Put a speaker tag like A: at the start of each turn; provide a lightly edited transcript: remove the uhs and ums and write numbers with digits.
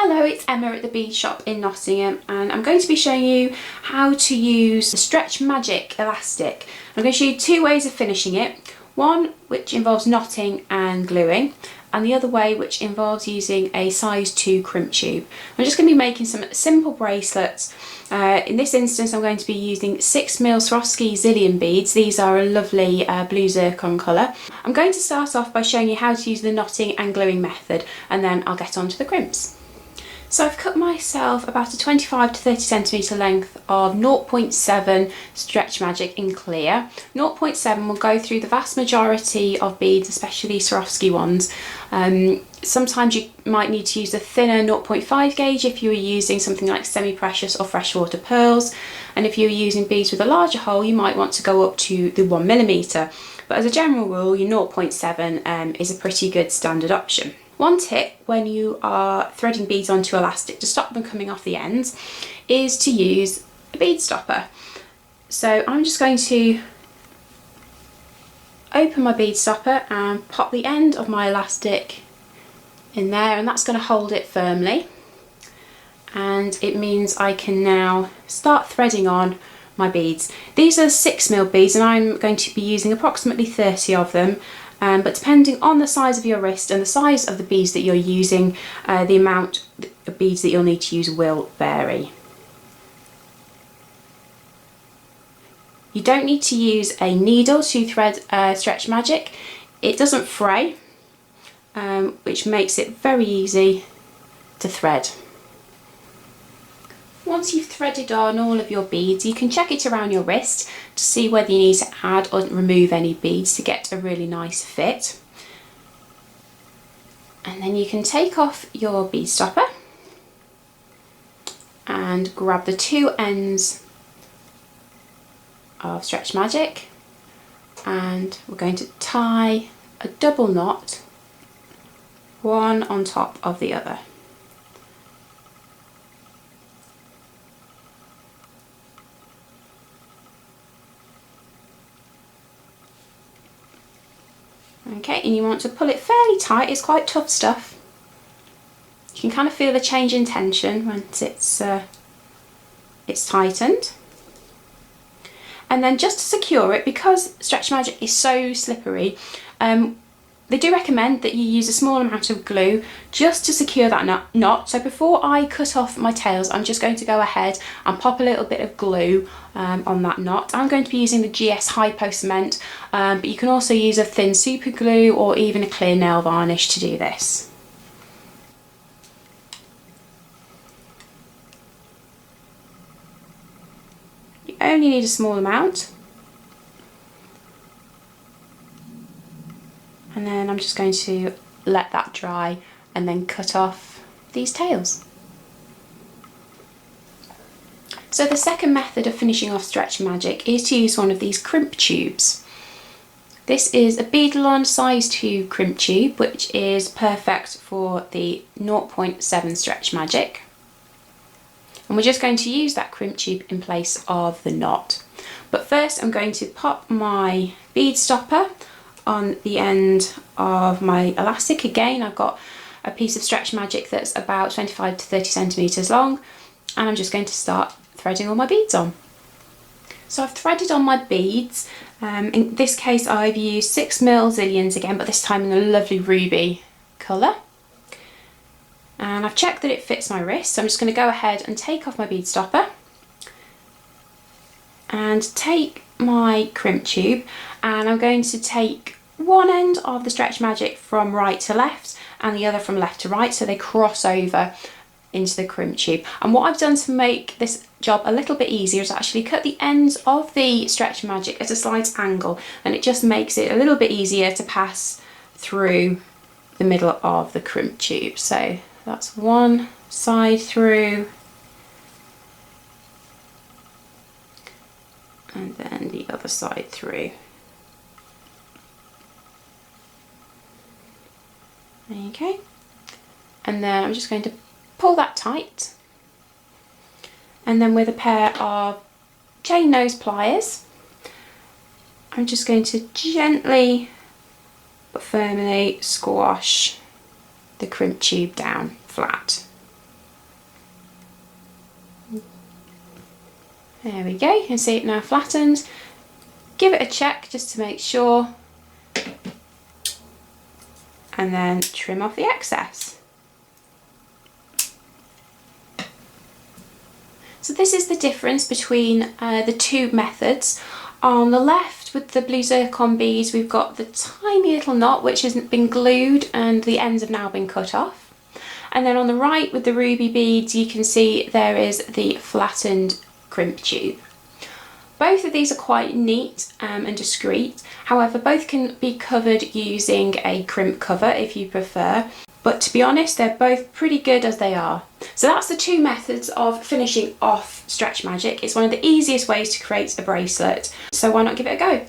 A: Hello, it's Emma at the Bead Shop in Nottingham, and I'm going to be showing you how to use the Stretch Magic elastic. I'm going to show you two ways of finishing it. One which involves knotting and gluing, and the other way which involves using a size 2 crimp tube. I'm just going to be making some simple bracelets. In this instance I'm going to be using 6mm Swarovski Xilion beads. These are a lovely blue zircon colour. I'm going to start off by showing you how to use the knotting and gluing method, and then I'll get on to the crimps. So I've cut myself about a 25 to 30 centimetre length of 0.7 Stretch Magic in clear. 0.7 will go through the vast majority of beads, especially Swarovski ones. Sometimes you might need to use a thinner 0.5 gauge if you were using something like semi-precious or freshwater pearls, and if you're using beads with a larger hole you might want to go up to the 1mm. But as a general rule, your 0.7 is a pretty good standard option. One tip when you are threading beads onto elastic to stop them coming off the ends is to use a bead stopper. So I'm just going to open my bead stopper and pop the end of my elastic in there, and that's going to hold it firmly, and it means I can now start threading on my beads. These are 6mm beads and I'm going to be using approximately 30 of them. But depending on the size of your wrist and the size of the beads that you're using, the amount of beads that you'll need to use will vary. You don't need to use a needle to thread Stretch Magic. It doesn't fray, which makes it very easy to thread. Once you've threaded on all of your beads, you can check it around your wrist to see whether you need to add or remove any beads to get a really nice fit. And then you can take off your bead stopper and grab the two ends of Stretch Magic, and we're going to tie a double knot, one on top of the other. Okay, and you want to pull it fairly tight. It's quite tough stuff. You can kind of feel the change in tension once it's tightened. And then just to secure it, because Stretch Magic is so slippery, they do recommend that you use a small amount of glue just to secure that knot. So before I cut off my tails, I'm just going to go ahead and pop a little bit of glue on that knot. I'm going to be using the GS Hypo Cement, but you can also use a thin super glue or even a clear nail varnish to do this. You only need a small amount. And then I'm just going to let that dry and then cut off these tails. So the second method of finishing off Stretch Magic is to use one of these crimp tubes. This is a Beadalon size 2 crimp tube, which is perfect for the 0.7 Stretch Magic. And we're just going to use that crimp tube in place of the knot. But first I'm going to pop my bead stopper on the end of my elastic. Again, I've got a piece of Stretch Magic that's about 25 to 30 centimetres long, and I'm just going to start threading all my beads on. So I've threaded on my beads. In this case I've used 6mm Xilions again, but this time in a lovely ruby colour. And I've checked that it fits my wrist, so I'm just going to go ahead and take off my bead stopper and take my crimp tube, and I'm going to take one end of the Stretch Magic from right to left and the other from left to right, so they cross over into the crimp tube. And what I've done to make this job a little bit easier is actually cut the ends of the Stretch Magic at a slight angle, and it just makes it a little bit easier to pass through the middle of the crimp tube. So that's one side through, and then the other side through. Okay, and then I'm just going to pull that tight, and then with a pair of chain nose pliers I'm just going to gently but firmly squash the crimp tube down flat. There we go, you can see it now flattened. Give it a check just to make sure, and then trim off the excess. So this is the difference between the two methods. On the left with the blue zircon beads, we've got the tiny little knot which hasn't been glued and the ends have now been cut off. And then on the right with the ruby beads, you can see there is the flattened crimp tube. Both of these are quite neat and discreet. However, both can be covered using a crimp cover if you prefer. But to be honest, they're both pretty good as they are. So that's the two methods of finishing off Stretch Magic. It's one of the easiest ways to create a bracelet, so why not give it a go?